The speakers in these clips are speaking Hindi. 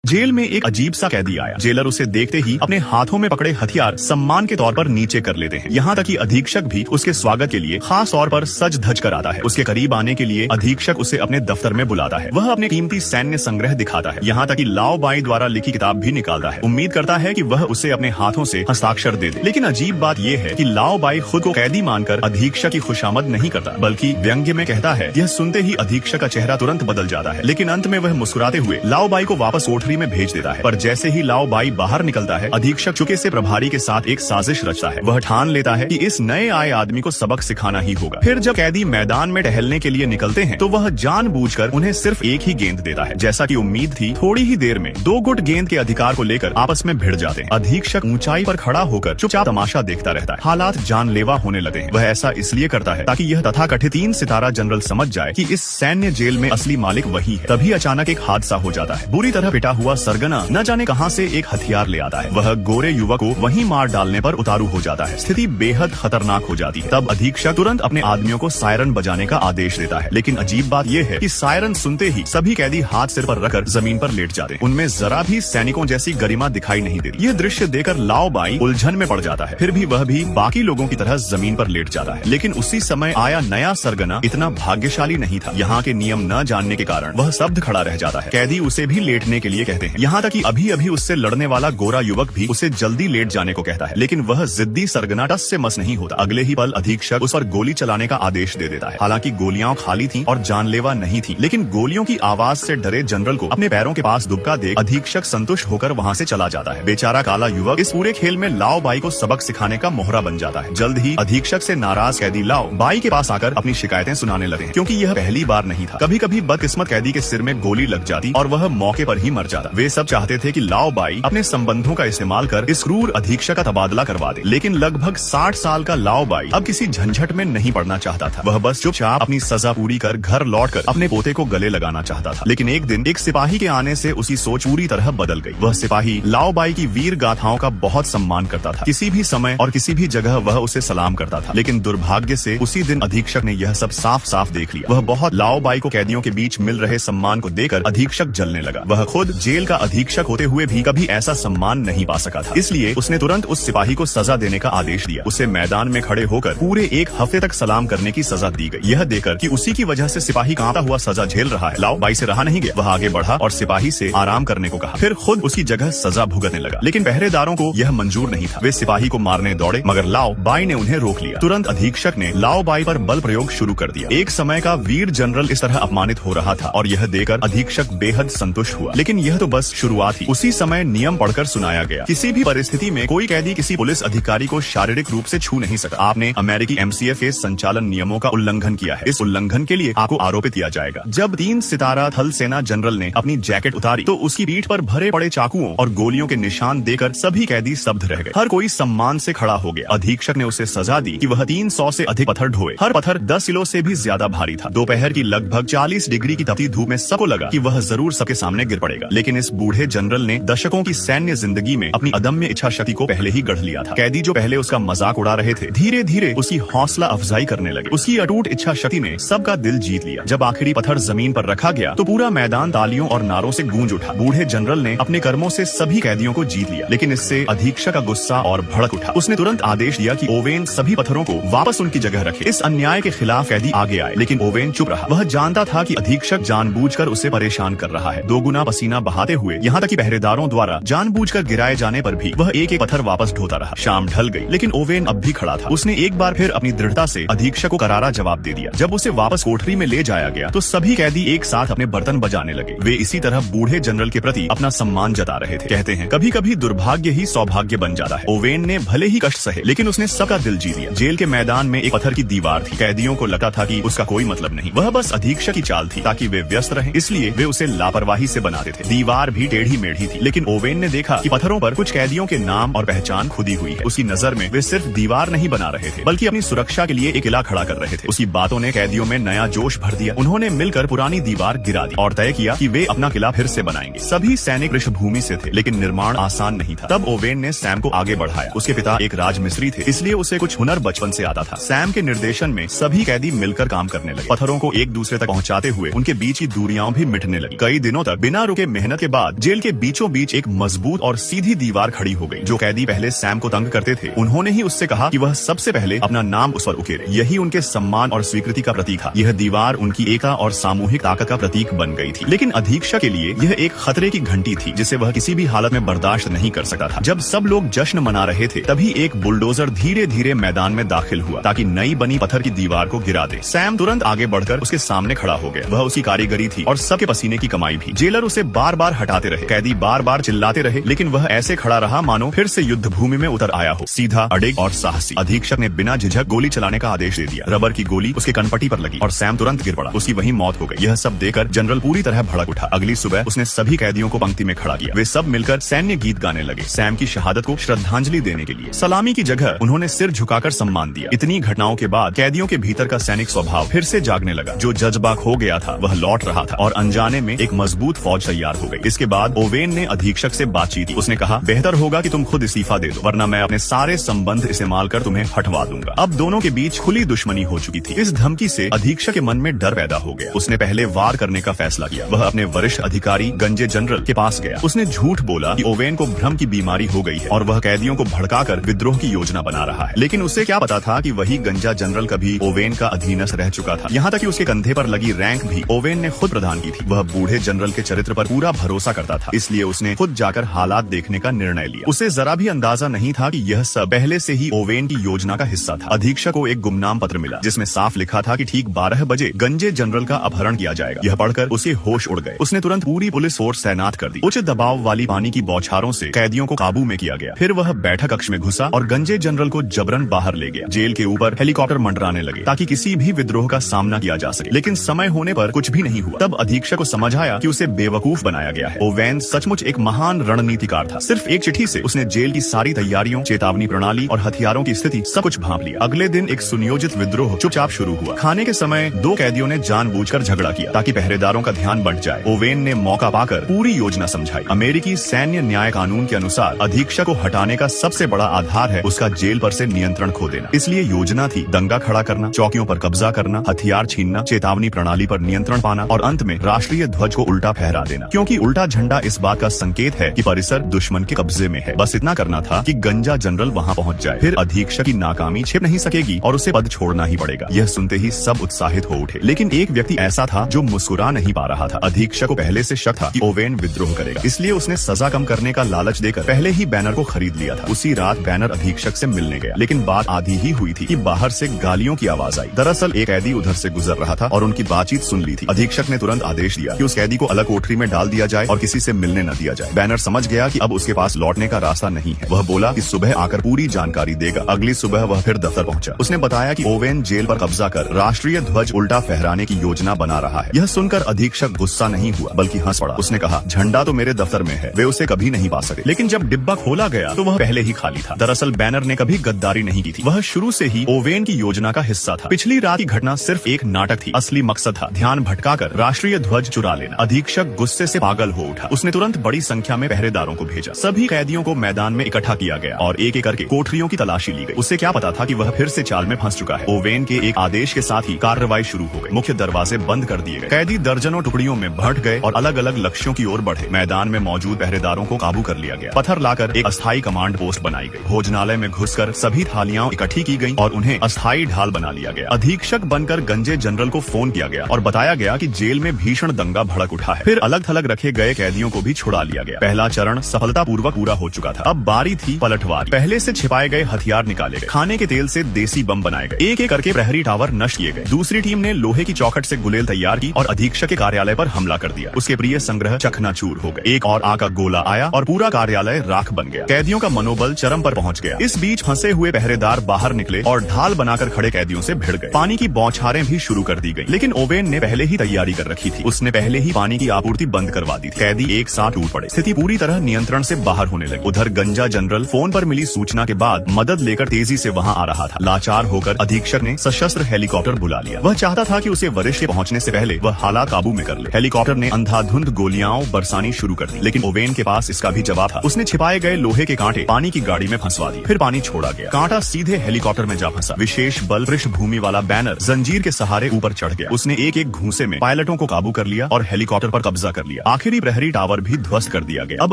जेल में एक अजीब सा कैदी आया। जेलर उसे देखते ही अपने हाथों में पकड़े हथियार सम्मान के तौर पर नीचे कर लेते हैं। यहाँ तक कि अधीक्षक भी उसके स्वागत के लिए खास तौर पर सज धज कर आता है। उसके करीब आने के लिए अधीक्षक उसे अपने दफ्तर में बुलाता है। वह अपने कीमती सैन्य संग्रह दिखाता है। यहाँ तक कि लाओ बाई द्वारा लिखी किताब भी निकालता है। उम्मीद करता है कि वह उसे अपने हाथों से हस्ताक्षर दे दे। लेकिन अजीब बात यह है कि लाओ बाई खुद को कैदी मानकर अधीक्षक की खुशामद नहीं करता, बल्कि व्यंग्य में कहता है। यह सुनते ही अधीक्षक का चेहरा तुरंत बदल जाता है। लेकिन अंत में वह मुस्कुराते हुए लाओ बाई को वापस कोठरी में भेज देता है। पर जैसे ही लाओ बाई बाहर निकलता है, अधीक्षक चुके से प्रभारी के साथ एक साजिश रचता है। वह ठान लेता है कि इस नए आए आदमी को सबक सिखाना ही होगा। फिर जब कैदी मैदान में टहलने के लिए निकलते हैं तो वह जानबूझकर उन्हें सिर्फ एक ही गेंद देता है। जैसा कि उम्मीद थी, थोड़ी ही देर में दो गुट गेंद के अधिकार को लेकर आपस में भिड़ जाते हैं। अधीक्षक ऊंचाई पर खड़ा होकर चुपचाप तमाशा देखता रहता है। हालात जानलेवा होने लगते हैं। वह ऐसा इसलिए करता है ताकि यह तथाकथित 3 सितारा जनरल समझ जाए कि इस सैन्य जेल में असली मालिक वही है। तभी अचानक एक हादसा हो जाता है। बुरी तरह पिटा हुआ सरगना न जाने कहां से एक हथियार ले आता है। वह गोरे युवक को वहीं मार डालने पर उतारू हो जाता है। स्थिति बेहद खतरनाक हो जाती है। तब अधीक्षक तुरंत अपने आदमियों को सायरन बजाने का आदेश देता है। लेकिन अजीब बात यह है कि सायरन सुनते ही सभी कैदी हाथ सिर पर रखकर जमीन पर लेट जाते हैं। उनमें जरा भी सैनिकों जैसी गरिमा दिखाई नहीं देती। यह दृश्य देखकर लाओ बाई उलझन में पड़ जाता है। फिर भी वह भी बाकी लोगों की तरह जमीन पर लेट जाता है। लेकिन उसी समय आया नया सरगना इतना भाग्यशाली नहीं था। यहाँ के नियम न जानने के कारण वह स्तब्ध खड़ा रह जाता है। कैदी उसे भी लेटने के लिए कहते हैं। यहाँ तक कि अभी अभी उससे लड़ने वाला गोरा युवक भी उसे जल्दी लेट जाने को कहता है। लेकिन वह जिद्दी सरगना टस से मस नहीं होता। अगले ही पल अधीक्षक उस पर गोली चलाने का आदेश दे देता है। हालांकि गोलियां खाली थीं और जानलेवा नहीं थी, लेकिन गोलियों की आवाज से डरे जनरल को अपने पैरों के पास दुबका देख अधीक्षक संतुष्ट होकर वहां से चला जाता है। बेचारा काला युवक इस पूरे खेल में लाओ बाई को सबक सिखाने का मोहरा बन जाता है। जल्द ही अधीक्षक से नाराज कैदी लाओ बाई के पास आकर अपनी शिकायतें सुनाने लगे, क्योंकि यह पहली बार नहीं था। कभी कभी बदकिस्मत कैदी के सिर में गोली लग जाती और वह मौके पर ही मर जाता। वे सब चाहते थे कि लाओ बाई अपने संबंधों का इस्तेमाल कर इस क्रूर अधीक्षक का तबादला करवा दे। लेकिन लगभग 60 साल का लाओ बाई अब किसी झंझट में नहीं पड़ना चाहता था। वह बस चुपचाप अपनी सजा पूरी कर घर लौटकर अपने पोते को गले लगाना चाहता था। लेकिन एक दिन एक सिपाही के आने से उसकी सोच पूरी तरह बदल गई। वह सिपाही लाओ बाई की वीर गाथाओं का बहुत सम्मान करता था। किसी भी समय और किसी भी जगह वह उसे सलाम करता था। लेकिन दुर्भाग्य से उसी दिन अधीक्षक ने यह सब साफ साफ देख लिया। वह बहुत लाओ बाई को कैदियों के बीच मिल रहे सम्मान को देकर अधीक्षक जलने लगा। वह खुद जेल का अधीक्षक होते हुए भी कभी ऐसा सम्मान नहीं पा सका था। इसलिए उसने तुरंत उस सिपाही को सजा देने का आदेश दिया। उसे मैदान में खड़े होकर पूरे 1 हफ्ते तक सलाम करने की सजा दी गई। यह देखकर कि उसी की वजह से सिपाही कांपता हुआ सजा झेल रहा है, लाओ बाई से रहा नहीं गया। वह आगे बढ़ा और सिपाही से आराम करने को कहा। फिर खुद उसकी जगह सजा भुगतने लगा। लेकिन पहरेदारों को यह मंजूर नहीं था। वे सिपाही को मारने दौड़े, मगर लाओ बाई ने उन्हें रोक लिया। तुरंत अधीक्षक ने लाओ बाई पर बल प्रयोग शुरू कर दिया। एक समय का वीर जनरल इस तरह अपमानित हो रहा था और यह देखकर अधीक्षक बेहद संतुष्ट हुआ। लेकिन यह तो बस शुरुआत ही। उसी समय नियम पढ़कर सुनाया गया। किसी भी परिस्थिति में कोई कैदी किसी पुलिस अधिकारी को शारीरिक रूप से छू नहीं सका। आपने अमेरिकी MCF के संचालन नियमों का उल्लंघन किया है। इस उल्लंघन के लिए आपको आरोपित किया जाएगा। जब 3 सितारा थल सेना जनरल ने अपनी जैकेट उतारी तो उसकी पीठ पर भरे पड़े चाकुओं और गोलियों के निशान देकर सभी कैदी स्तब्ध रह गए। हर कोई सम्मान से खड़ा हो गया। अधीक्षक ने उसे सजा दी कि वह 300 से अधिक पत्थर ढोए। हर पत्थर 10 किलो से भी ज्यादा भारी था। दोपहर की लगभग 40 डिग्री की तपती धूप में सबको लगा कि वह जरूर सबके सामने गिर पड़ेगा। लेकिन इस बूढ़े जनरल ने दशकों की सैन्य जिंदगी में अपनी अदम्य इच्छा शक्ति को पहले ही गढ़ लिया था। कैदी जो पहले उसका मजाक उड़ा रहे थे, धीरे धीरे उसकी हौसला अफजाई करने लगे। उसकी अटूट इच्छा शक्ति ने सबका दिल जीत लिया। जब आखिरी पत्थर जमीन पर रखा गया तो पूरा मैदान तालियों और नारों से गूंज उठा। बूढ़े जनरल ने अपने कर्मों से सभी कैदियों को जीत लिया। लेकिन इससे अधीक्षक का गुस्सा और भड़क उठा। उसने तुरंत आदेश दिया कि ओवेन सभी पत्थरों को वापस उनकी जगह रखे। इस अन्याय के खिलाफ कैदी आगे आए, लेकिन ओवेन चुप रहा। वह जानता था कि अधीक्षक जानबूझकर उसे परेशान कर रहा है। 2 गुना पसीना बहाते हुए, यहाँ तक कि पहरेदारों द्वारा जानबूझकर गिराए जाने पर भी वह एक एक पत्थर वापस ढोता रहा। शाम ढल गई, लेकिन ओवेन अब भी खड़ा था। उसने एक बार फिर अपनी दृढ़ता से अधीक्षक को करारा जवाब दे दिया। जब उसे वापस कोठरी में ले जाया गया तो सभी कैदी एक साथ अपने बर्तन बजाने लगे। वे इसी तरह बूढ़े जनरल के प्रति अपना सम्मान जता रहे थे। कहते हैं कभी कभी दुर्भाग्य ही सौभाग्य बन जाता है। ओवेन ने भले ही कष्ट सहे, लेकिन उसने सबका दिल जीत लिया। जेल के मैदान में एक पत्थर की दीवार थी। कैदियों को लगता था कि उसका कोई मतलब नहीं, वह बस अधीक्षक की चाल थी ताकि वे व्यस्त रहें, इसलिए वे उसे लापरवाही से बनाते थे। दीवार भी टेढ़ी मेढ़ी थी, लेकिन ओवेन ने देखा कि पत्थरों पर कुछ कैदियों के नाम और पहचान खुदी हुई है। उसकी नजर में वे सिर्फ दीवार नहीं बना रहे थे, बल्कि अपनी सुरक्षा के लिए एक किला खड़ा कर रहे थे। उसकी बातों ने कैदियों में नया जोश भर दिया। उन्होंने मिलकर पुरानी दीवार गिरा दी और तय किया कि वे अपना किला फिर से बनाएंगे। सभी सैनिक पृष्ठभूमि से थे, लेकिन निर्माण आसान नहीं था। तब ओवेन ने सैम को आगे बढ़ाया। उसके पिता एक राजमिस्त्री थे, इसलिए उसे कुछ हुनर बचपन से आता था। सैम के निर्देशन में सभी कैदी मिलकर काम करने लगे। पत्थरों को एक दूसरे तक पहुंचाते हुए उनके बीच की दूरियां भी मिटने लगी। कई दिनों तक बिना रुके मेहनत मेहनत के बाद जेल के बीचों बीच एक मजबूत और सीधी दीवार खड़ी हो गई। जो कैदी पहले सैम को तंग करते थे, उन्होंने ही उससे कहा कि वह सबसे पहले अपना नाम उस पर उकेरे। यही उनके सम्मान और स्वीकृति का प्रतीक था। यह दीवार उनकी एकता और सामूहिक ताकत का प्रतीक बन गई थी। लेकिन अधीक्षक के लिए यह एक खतरे की घंटी थी, जिसे वह किसी भी हालत में बर्दाश्त नहीं कर सकता था। जब सब लोग जश्न मना रहे थे, तभी एक बुलडोजर धीरे धीरे मैदान में दाखिल हुआ ताकि नई बनी पत्थर की दीवार को गिरा दे। सैम तुरंत आगे बढ़कर उसके सामने खड़ा हो गया। वह उसकी कारीगरी थी और सबके पसीने की कमाई भी। जेलर उसे बार बार हटाते रहे, कैदी बार बार चिल्लाते रहे, लेकिन वह ऐसे खड़ा रहा मानो फिर से युद्ध भूमि में उतर आया हो। सीधा, अडिग और साहसी। अधीक्षक ने बिना झिझक गोली चलाने का आदेश दे दिया। रबर की गोली उसके कनपटी पर लगी और सैम तुरंत गिर पड़ा। उसकी वहीं मौत हो गई। यह सब देखकर जनरल पूरी तरह भड़क उठा। अगली सुबह उसने सभी कैदियों को पंक्ति में खड़ा किया। वे सब मिलकर सैन्य गीत गाने लगे, सैम की शहादत को श्रद्धांजलि देने के लिए। सलामी की जगह उन्होंने सिर झुकाकर सम्मान दिया। इतनी घटनाओं के बाद कैदियों के भीतर का सैनिक स्वभाव फिर से जागने लगा। जो जज्बा खो गया था वह लौट रहा था और अनजाने में एक मजबूत फौज तैयार हो गई। इसके बाद ओवेन ने अधीक्षक से बातचीत की। उसने कहा, बेहतर होगा कि तुम खुद इस्तीफा दे दो, वरना मैं अपने सारे संबंध इस्तेमाल कर तुम्हें हटवा दूंगा। अब दोनों के बीच खुली दुश्मनी हो चुकी थी। इस धमकी से अधीक्षक के मन में डर पैदा हो गया। उसने पहले वार करने का फैसला किया। वह अपने वरिष्ठ अधिकारी गंजे जनरल के पास गया। उसने झूठ बोला कि ओवेन को भ्रम की बीमारी हो गई है और वह कैदियों को भड़काकर विद्रोह की योजना बना रहा है। लेकिन उसे क्या पता था कि वही गंजा जनरल कभी ओवेन का अधीनस्थ रह चुका था। यहाँ तक कि उसके कंधे पर लगी रैंक भी ओवेन ने खुद प्रदान की थी। वह बूढ़े जनरल के चरित्र पर पूरा भरोसा करता था, इसलिए उसने खुद जाकर हालात देखने का निर्णय लिया। उसे जरा भी अंदाजा नहीं था कि यह सब पहले से ही ओवेन की योजना का हिस्सा था। अधीक्षक को एक गुमनाम पत्र मिला जिसमें साफ लिखा था कि ठीक 12 बजे गंजे जनरल का अपहरण किया जाएगा। यह पढ़कर उसके होश उड़ गए। उसने तुरंत पूरी पुलिस फोर्स तैनात कर दी। उच्च दबाव वाली पानी की बौछारों से कैदियों को काबू में किया गया। फिर वह बैठक कक्ष में घुसा और गंजे जनरल को जबरन बाहर ले गया। जेल के ऊपर हेलीकॉप्टर मंडराने लगे ताकि किसी भी विद्रोह का सामना किया जा सके। लेकिन समय होने पर कुछ भी नहीं हुआ। तब अधीक्षक को समझ आया कि उसे बेवकूफ बनाया गया है। ओवेन सचमुच एक महान रणनीतिकार था। सिर्फ एक चिट्ठी से उसने जेल की सारी तैयारियों, चेतावनी प्रणाली और हथियारों की स्थिति सब कुछ भांप लिया। अगले दिन एक सुनियोजित विद्रोह चुपचाप शुरू हुआ। खाने के समय दो कैदियों ने जानबूझकर झगड़ा किया ताकि पहरेदारों का ध्यान बंट जाए। ओवेन ने मौका पाकर पूरी योजना समझाई। अमेरिकी सैन्य न्याय कानून के अनुसार अधीक्षक को हटाने का सबसे बड़ा आधार है उसका जेल पर से नियंत्रण खो देना। इसलिए योजना थी दंगा खड़ा करना, चौकियों पर कब्जा करना, हथियार छीनना, चेतावनी प्रणाली पर नियंत्रण पाना और अंत में राष्ट्रीय ध्वज को उल्टा फहरा देना, क्योंकि उल्टा झंडा इस बात का संकेत है कि परिसर दुश्मन के कब्जे में है। बस इतना करना था कि गंजा जनरल वहां पहुंच जाए। फिर अधीक्षक की नाकामी छिप नहीं सकेगी और उसे पद छोड़ना ही पड़ेगा। यह सुनते ही सब उत्साहित हो उठे। लेकिन एक व्यक्ति ऐसा था जो मुस्कुरा नहीं पा रहा था। अधीक्षक को पहले से शक था कि ओवेन विद्रोह करेगा, इसलिए उसने सजा कम करने का लालच देकर पहले ही बैनर को खरीद लिया था। उसी रात बैनर अधीक्षक से मिलने गया, लेकिन बात आधी ही हुई थी कि बाहर से गालियों की आवाज आई। दरअसल एक कैदी उधर से गुजर रहा था और उनकी बातचीत सुन ली थी। अधीक्षक ने तुरंत आदेश दिया कि उस कैदी को अलग कोठरी में डाल दिया जाए और किसी से मिलने न दिया जाए। बैनर समझ गया कि अब उसके पास लौटने का रास्ता नहीं है। वह बोला कि सुबह आकर पूरी जानकारी देगा। अगली सुबह वह फिर दफ्तर पहुंचा। उसने बताया कि ओवेन जेल पर कब्जा कर राष्ट्रीय ध्वज उल्टा फहराने की योजना बना रहा है। यह सुनकर अधीक्षक गुस्सा नहीं हुआ बल्कि हंस पड़ा। उसने कहा, झंडा तो मेरे दफ्तर में है, वे उसे कभी नहीं पा सके। लेकिन जब डिब्बा खोला गया तो वह पहले ही खाली था। दरअसल बैनर ने कभी गद्दारी नहीं की थी। वह शुरू से ही ओवेन की योजना का हिस्सा था। पिछली रात की घटना सिर्फ एक नाटक थी। असली मकसद था ध्यान भटकाकर राष्ट्रीय ध्वज चुरा लेना। अधीक्षक गुस्से से पागल हो उठा। उसने तुरंत बड़ी संख्या में पहरेदारों को भेजा। सभी कैदियों को मैदान में इकट्ठा किया गया और एक एक करके कोठरियों की तलाशी ली गई। उसे क्या पता था कि वह फिर से चाल में फंस चुका है। ओवेन के एक आदेश के साथ ही कार्रवाई शुरू हो गई। मुख्य दरवाजे बंद कर दिए गए। कैदी दर्जनों टुकड़ियों में बंट गए और अलग अलग लक्ष्यों की ओर बढ़े। मैदान में मौजूद पहरेदारों को काबू कर लिया गया। पत्थर लाकर एक अस्थायी कमांड पोस्ट बनाई गई। भोजनालय में घुसकर सभी थालियां इकट्ठी की गई और उन्हें अस्थायी ढाल बना लिया गया। अधीक्षक बनकर गंजे जनरल को फोन किया गया और बताया गया कि जेल में भीषण दंगा भड़क उठा है। फिर अलग थलग रखे गए कैदियों को भी छुड़ा लिया गया। पहला चरण सफलतापूर्वक पूरा हो चुका था। अब बारी थी पलटवार। पहले से छिपाए गए हथियार निकाले गए। खाने के तेल से देसी बम बनाए गए। एक एक करके प्रहरी टावर नष्ट किए गए। दूसरी टीम ने लोहे की चौखट से गुलेल तैयार की और अधीक्षक के कार्यालय पर हमला कर दिया। उसके प्रिय संग्रह चकनाचूर हो गए। एक और आग का गोला आया और पूरा कार्यालय राख बन गया। कैदियों का मनोबल चरम पर पहुंच गया। इस बीच फंसे हुए पहरेदार बाहर निकले और ढाल बनाकर खड़े कैदियों से भिड़ गए। पानी की बौछारें भी शुरू कर दी गई, लेकिन ओवेन ने पहले ही तैयारी कर रखी थी। उसने पहले ही पानी की आपूर्ति बंद करवा दी थी। कैदी एक साथ टूट पड़े। स्थिति पूरी तरह नियंत्रण से बाहर होने लगी। उधर गंजा जनरल फोन पर मिली सूचना के बाद मदद लेकर तेजी से वहां आ रहा था। लाचार होकर अधीक्षक ने सशस्त्र हेलीकॉप्टर बुला लिया। वह चाहता था कि उसे वरिष्ठ के पहुंचने से पहले वह हालात काबू में कर ले। हेलीकॉप्टर ने अंधाधुंध गोलियां बरसानी शुरू कर दी, लेकिन ओवेन के पास इसका भी जवाब था। उसने छिपाए गए लोहे के कांटे पानी की गाड़ी में फंसवा दिए। फिर पानी छोड़ा गया। कांटा सीधे हेलीकॉप्टर में जा फंसा। विशेष बल पृष्ठभूमि वाला बैनर जंजीर के सहारे ऊपर चढ़ गया। उसने एक एक घूंसे में पायलटों को काबू कर लिया और हेलीकॉप्टर पर कब्जा कर लिया। आखिर आखिरी प्रहरी टावर भी ध्वस्त कर दिया गया। अब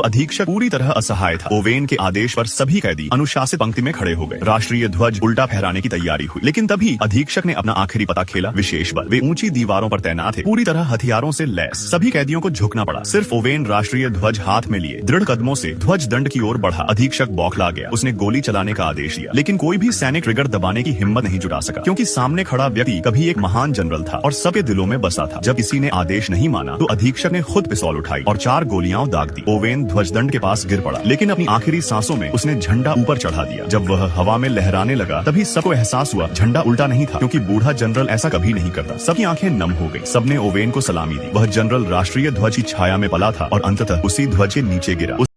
अधीक्षक पूरी तरह असहाय था। ओवेन के आदेश पर सभी कैदी अनुशासित पंक्ति में खड़े हो गए। राष्ट्रीय ध्वज उल्टा फहराने की तैयारी हुई, लेकिन तभी अधीक्षक ने अपना आखिरी पता खेला, विशेष बल। वे ऊंची दीवारों पर तैनात थे, पूरी तरह हथियारों से लैस। सभी कैदियों को झुकना पड़ा। सिर्फ ओवेन राष्ट्रीय ध्वज हाथ में लिए दृढ़ कदमों से ध्वज दंड की ओर बढ़ा। अधीक्षक बौखला गया। उसने गोली चलाने का आदेश दिया, लेकिन कोई भी सैनिक ट्रिगर दबाने की हिम्मत नहीं जुटा सका, क्योंकि सामने खड़ा व्यक्ति कभी एक महान जनरल था और सबके दिलों में बसा था। जब किसी ने आदेश नहीं माना तो अधीक्षक ने खुद पिस्तौल उठाई और 4 गोलियां दाग दी। ओवेन ध्वजदंड के पास गिर पड़ा, लेकिन अपनी आखिरी सांसों में उसने झंडा ऊपर चढ़ा दिया। जब वह हवा में लहराने लगा तभी सबको एहसास हुआ झंडा उल्टा नहीं था, क्योंकि बूढ़ा जनरल ऐसा कभी नहीं करता। सबकी आंखें नम हो गई। सबने ओवेन को सलामी दी। वह जनरल राष्ट्रीय ध्वज की छाया में पला था और अंततः उसी ध्वज के नीचे गिरा।